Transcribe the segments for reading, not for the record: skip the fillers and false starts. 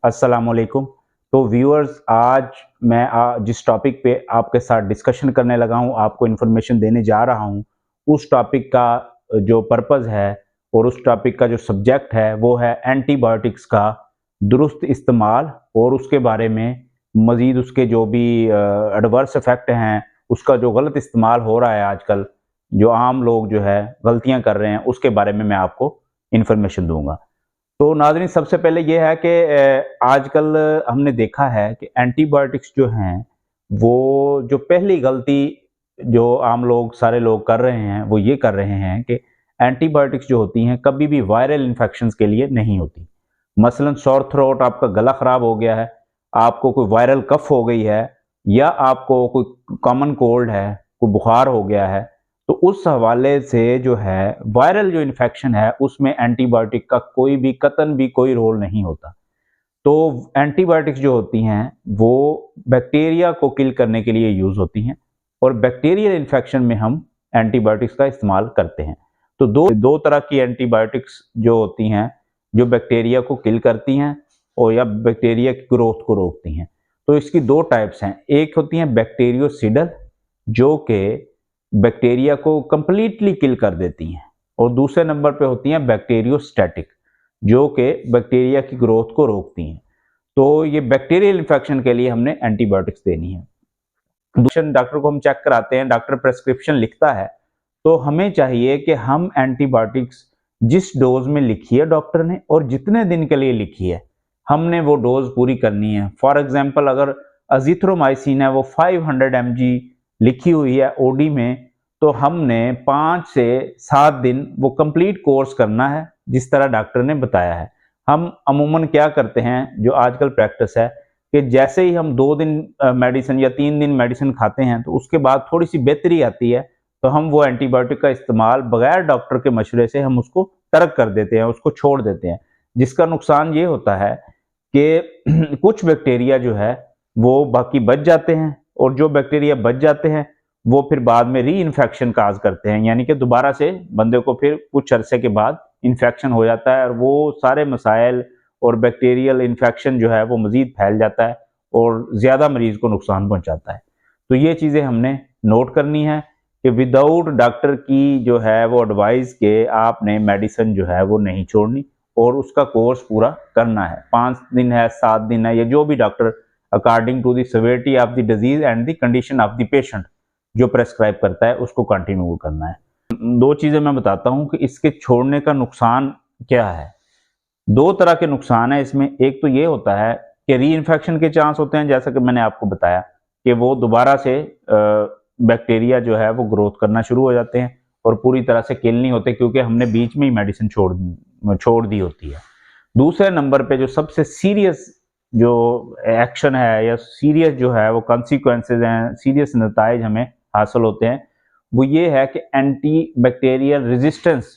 अस्सलाम वालेकुम। तो व्यूअर्स, आज मैं जिस टॉपिक पे आपके साथ डिस्कशन करने लगा हूँ, आपको इन्फॉर्मेशन देने जा रहा हूँ, उस टॉपिक का जो पर्पज़ है और उस टॉपिक का जो सब्जेक्ट है वो है एंटीबायोटिक्स का दुरुस्त इस्तेमाल और उसके बारे में मज़ीद उसके जो भी एडवर्स इफ़ेक्ट हैं, उसका जो गलत इस्तेमाल हो रहा है आजकल, जो आम लोग जो है गलतियाँ कर रहे हैं, उसके बारे में मैं आपको इन्फॉर्मेशन दूँगा। तो नाज़रीन, सबसे पहले ये है कि आजकल हमने देखा है कि एंटीबायोटिक्स जो हैं, वो जो पहली गलती जो आम लोग सारे लोग कर रहे हैं, वो ये कर रहे हैं कि एंटीबायोटिक्स जो होती हैं, कभी भी वायरल इन्फेक्शंस के लिए नहीं होती। मसलन सोर थ्रोट, आपका गला ख़राब हो गया है, आपको कोई वायरल कफ़ हो गई है या आपको कोई कॉमन कोल्ड है, कोई बुखार हो गया है, तो उस हवाले से जो है वायरल जो इन्फेक्शन है उसमें एंटीबायोटिक का कोई भी कतन भी कोई रोल नहीं होता। तो एंटीबायोटिक्स जो होती हैं वो बैक्टीरिया को किल करने के लिए यूज़ होती हैं और बैक्टीरियल इन्फेक्शन में हम एंटीबायोटिक्स का इस्तेमाल करते हैं। तो दो दो तरह की एंटीबायोटिक्स जो होती हैं, जो बैक्टीरिया को किल करती हैं और या बैक्टीरिया की ग्रोथ को रोकती हैं। तो इसकी दो टाइप्स हैं। एक होती हैं बैक्टीरियोसिडल, जो कि बैक्टीरिया को कंप्लीटली किल कर देती हैं, और दूसरे नंबर पे होती हैं बैक्टीरियोस्टैटिक, जो कि बैक्टीरिया की ग्रोथ को रोकती हैं। तो ये बैक्टीरियल इन्फेक्शन के लिए हमने एंटीबायोटिक्स देनी है। दूसरे डॉक्टर को हम चेक कराते हैं, डॉक्टर प्रेस्क्रिप्शन लिखता है, तो हमें चाहिए कि हम एंटीबायोटिक्स जिस डोज में लिखी है डॉक्टर ने और जितने दिन के लिए लिखी है, हमने वो डोज पूरी करनी है। फॉर एग्जांपल, अगर अजिथ्रोमाइसिन है वो 500 mg लिखी हुई है ओडी में, तो हमने 5 से 7 दिन वो कंप्लीट कोर्स करना है जिस तरह डॉक्टर ने बताया है। हम अमूमन क्या करते हैं, जो आजकल प्रैक्टिस है, कि जैसे ही हम 2 दिन मेडिसिन या 3 दिन मेडिसिन खाते हैं तो उसके बाद थोड़ी सी बेहतरी आती है, तो हम वो एंटीबायोटिक का इस्तेमाल बगैर डॉक्टर के मशवरे से हम उसको तर्क कर देते हैं, उसको छोड़ देते हैं। जिसका नुकसान ये होता है कि कुछ बैक्टीरिया जो है वो बाकी बच जाते हैं, और जो बैक्टीरिया बच जाते हैं वो फिर बाद में री इन्फेक्शन काज करते हैं, यानी कि दोबारा से बंदे को फिर कुछ अरसे के बाद इन्फेक्शन हो जाता है और वो सारे मसाइल और बैक्टीरियल इन्फेक्शन जो है वो मज़ीद फैल जाता है और ज़्यादा मरीज़ को नुकसान पहुंचाता है। तो ये चीज़ें हमने नोट करनी है कि विदाउट डॉक्टर की जो है वो एडवाइस के आपने मेडिसिन जो है वो नहीं छोड़नी और उसका कोर्स पूरा करना है। 5 दिन है, 7 दिन है, या जो भी doctor according to the severity of the disease and the condition of the patient जो प्रेस्क्राइब करता है उसको कंटिन्यू करना है। दो चीज़ें मैं बताता हूँ कि इसके छोड़ने का नुकसान क्या है। दो तरह के नुकसान है इसमें। एक तो ये होता है कि री इन्फेक्शन के चांस होते हैं, जैसा कि मैंने आपको बताया कि वो दोबारा से बैक्टीरिया जो है वो ग्रोथ करना शुरू हो जाते हैं और पूरी तरह से किल नहीं होते, क्योंकि हमने बीच में ही मेडिसिन छोड़ दी होती है। दूसरे नंबर पे जो सबसे सीरियस जो एक्शन है या सीरियस जो है वो कॉन्सिक्वेंसेज हैं, सीरियस नताइज हमें हासिल होते हैं, वो ये है कि एंटी बैक्टीरियल रेजिस्टेंस,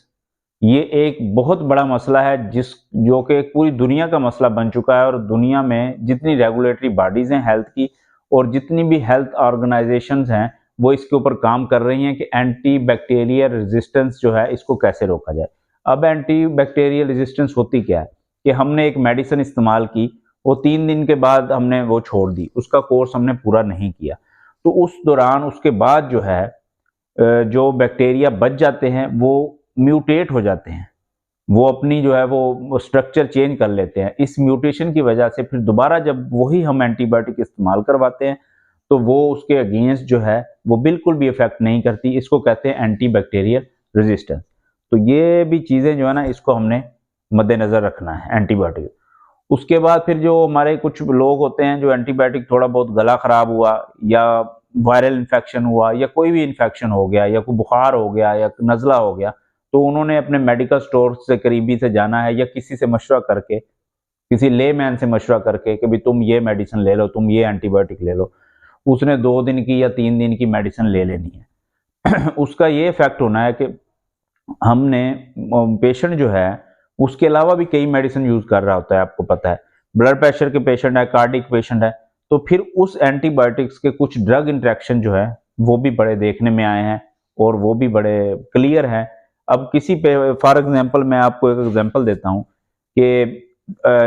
ये एक बहुत बड़ा मसला है जो कि पूरी दुनिया का मसला बन चुका है। और दुनिया में जितनी रेगुलेटरी बॉडीज़ हैं हेल्थ की और जितनी भी हेल्थ ऑर्गेनाइजेशंस हैं, वो इसके ऊपर काम कर रही हैं कि एंटी बैक्टीरियल रेजिस्टेंस जो है इसको कैसे रोका जाए। अब एंटी बैक्टीरियल रेजिस्टेंस होती क्या है कि हमने एक मेडिसिन इस्तेमाल की, वो 3 दिन के बाद हमने वो छोड़ दी, उसका कोर्स हमने पूरा नहीं किया, तो उस दौरान उसके बाद जो है जो बैक्टीरिया बच जाते हैं वो म्यूटेट हो जाते हैं, वो अपनी जो है वो स्ट्रक्चर चेंज कर लेते हैं। इस म्यूटेशन की वजह से फिर दोबारा जब वही हम एंटीबायोटिक इस्तेमाल करवाते हैं तो वो उसके अगेंस्ट जो है वो बिल्कुल भी इफेक्ट नहीं करती। इसको कहते हैं एंटी बैक्टीरियल रेजिस्टेंस। तो ये भी चीज़ें जो है ना, इसको हमने मद्देनज़र रखना है एंटीबायोटिक। उसके बाद फिर जो हमारे कुछ लोग होते हैं, जो एंटीबायोटिक थोड़ा बहुत गला ख़राब हुआ या वायरल इन्फेक्शन हुआ या कोई भी इन्फेक्शन हो गया या कोई बुखार हो गया या नज़ला हो गया, तो उन्होंने अपने मेडिकल स्टोर से करीबी से जाना है या किसी से मशवरा करके, किसी लेमैन से मशवरा करके कि भाई तुम ये मेडिसिन ले लो, तुम ये एंटीबायोटिक ले लो। उसने 2 दिन की या 3 दिन की मेडिसिन ले लेनी है। उसका ये इफेक्ट होना है कि हमने पेशेंट जो है उसके अलावा भी कई मेडिसिन यूज कर रहा होता है, आपको पता है, ब्लड प्रेशर के पेशेंट है, कार्डिक पेशेंट है, तो फिर उस एंटीबायोटिक्स के कुछ ड्रग इंटरेक्शन जो है वो भी बड़े देखने में आए हैं और वो भी बड़े क्लियर हैं। अब किसी पे फॉर एग्जांपल मैं आपको एक एग्जांपल देता हूँ कि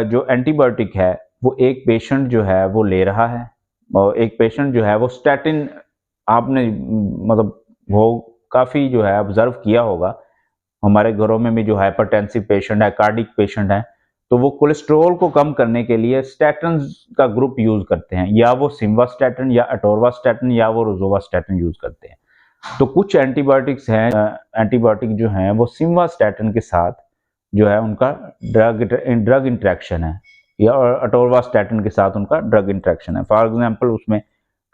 जो एंटीबायोटिक है वो एक पेशेंट जो है वो ले रहा है, और एक पेशेंट जो है वो स्टैटिन, आपने मतलब वो काफ़ी जो है ऑब्जर्व किया होगा, हमारे घरों में भी जो हाइपरटेंसिव पेशेंट है, कार्डिक पेशेंट है, तो वो कोलेस्ट्रॉल को कम करने के लिए स्टैटिन्स का ग्रुप यूज़ करते हैं, या वो सिम्वास्टैटिन या अटोरवास्टैटिन या वो रोज़ोवास्टैटिन यूज़ करते हैं। तो कुछ एंटीबायोटिक्स हैं, एंटीबायोटिक जो हैं वो सिम्वास्टैटिन के साथ जो है उनका ड्रग इंटरेक्शन है, या अटोरवास्टैटिन के साथ उनका ड्रग इंटरेक्शन है। फॉर एग्जांपल उसमें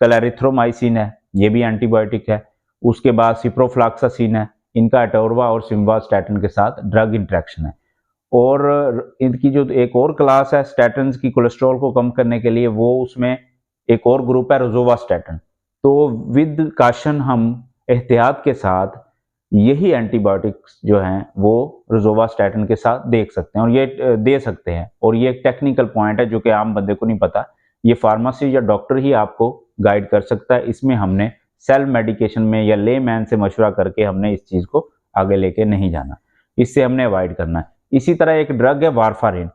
क्लैरिथ्रोमाइसिन है, ये भी एंटीबायोटिक है। उसके बाद सिप्रोफ्लॉक्सासिन है, इनका अटोरवा और सिम्वास्टैटिन के साथ ड्रग इंटरेक्शन है। और इनकी जो एक और क्लास है स्टैटिन्स की कोलेस्ट्रॉल को कम करने के लिए, वो उसमें एक और ग्रुप है रोज़ोवास्टैटिन। तो विद काशन हम एहतियात के साथ यही एंटीबायोटिक्स जो हैं वो रोज़ोवास्टैटिन के साथ देख सकते हैं, और ये दे सकते हैं। और ये एक टेक्निकल पॉइंट है जो कि आम बंदे को नहीं पता, ये फार्मेसी या डॉक्टर ही आपको गाइड कर सकता है। इसमें हमने सेल्फ मेडिकेशन में या ले मैन से मशवरा करके हमने इस चीज़ को आगे लेके नहीं जाना, इससे हमने अवॉइड करना है। इसी तरह एक ड्रग है वारफारिन।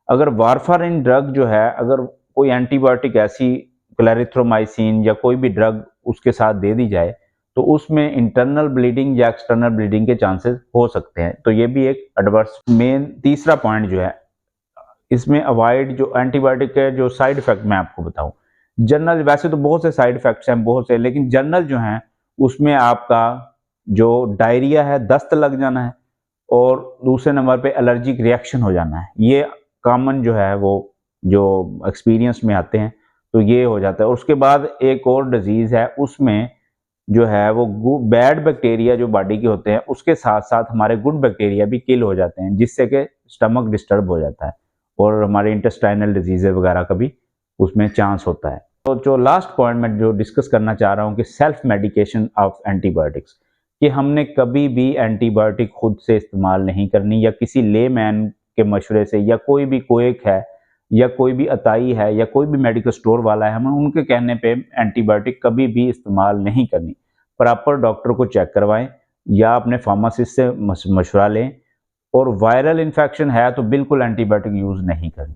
अगर वारफारिन ड्रग जो है, अगर कोई एंटीबायोटिक ऐसी क्लैरिथ्रोमाइसिन या कोई भी ड्रग उसके साथ दे दी जाए, तो उसमें इंटरनल ब्लीडिंग या एक्सटर्नल ब्लीडिंग के चांसेस हो सकते हैं। तो ये भी एक एडवर्स। मेन तीसरा पॉइंट जो है इसमें अवॉइड, जो एंटीबायोटिक के जो साइड इफेक्ट मैं आपको बताऊं, जनरल वैसे तो बहुत से साइड इफेक्ट्स हैं, बहुत से, लेकिन जनरल जो हैं उसमें आपका जो डायरिया है, दस्त लग जाना है, और दूसरे नंबर पे एलर्जिक रिएक्शन हो जाना है। ये कॉमन जो है वो जो एक्सपीरियंस में आते हैं, तो ये हो जाता है। और उसके बाद एक और डिजीज़ है, उसमें जो है वो बैड बैक्टीरिया जो बॉडी के होते हैं उसके साथ साथ हमारे गुड बैक्टीरिया भी किल हो जाते हैं, जिससे कि स्टमक डिस्टर्ब हो जाता है और हमारे इंटेस्टाइनल डिजीज़ वगैरह का भी उसमें चांस होता है। तो जो लास्ट पॉइंट मैं जो डिस्कस करना चाह रहा हूँ कि सेल्फ मेडिकेशन ऑफ एंटीबायोटिक्स, कि हमने कभी भी एंटीबायोटिक खुद से इस्तेमाल नहीं करनी, या किसी ले मैन के मशवरे से, या कोई भी कोएक है या कोई भी अताई है या कोई भी मेडिकल स्टोर वाला है, हम उनके कहने पे एंटीबायोटिक कभी भी इस्तेमाल नहीं करनी। प्रॉपर डॉक्टर को चेक करवाएं या अपने फार्मासिस्ट से मशवरा लें। और वायरल इन्फेक्शन है तो बिल्कुल एंटीबायोटिक यूज़ नहीं करनी,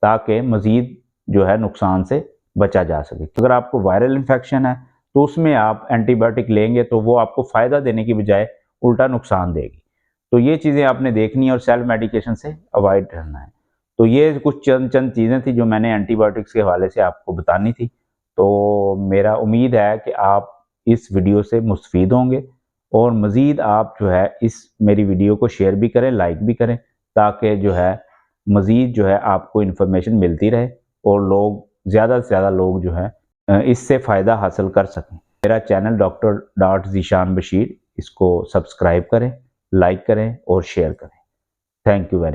ताकि मज़ीद जो है नुकसान से बचा जा सके। अगर आपको वायरल इन्फेक्शन है तो उसमें आप एंटीबायोटिक लेंगे तो वो आपको फ़ायदा देने की बजाय उल्टा नुकसान देगी। तो ये चीज़ें आपने देखनी है और सेल्फ मेडिकेशन से अवॉइड करना है। तो ये कुछ चंद चीज़ें थी जो मैंने एंटीबायोटिक्स के हवाले से आपको बतानी थी। तो मेरा उम्मीद है कि आप इस वीडियो से मुस्तफ़ीद होंगे, और मज़ीद आप जो है इस मेरी वीडियो को शेयर भी करें, लाइक भी करें, ताकि जो है मज़ीद जो है आपको इन्फॉर्मेशन मिलती रहे और लोग ज़्यादा से ज़्यादा लोग जो है इससे फ़ायदा हासिल कर सकें। मेरा चैनल डॉक्टर ज़ीशान बशीर, इसको सब्सक्राइब करें, लाइक करें और शेयर करें। Thank you very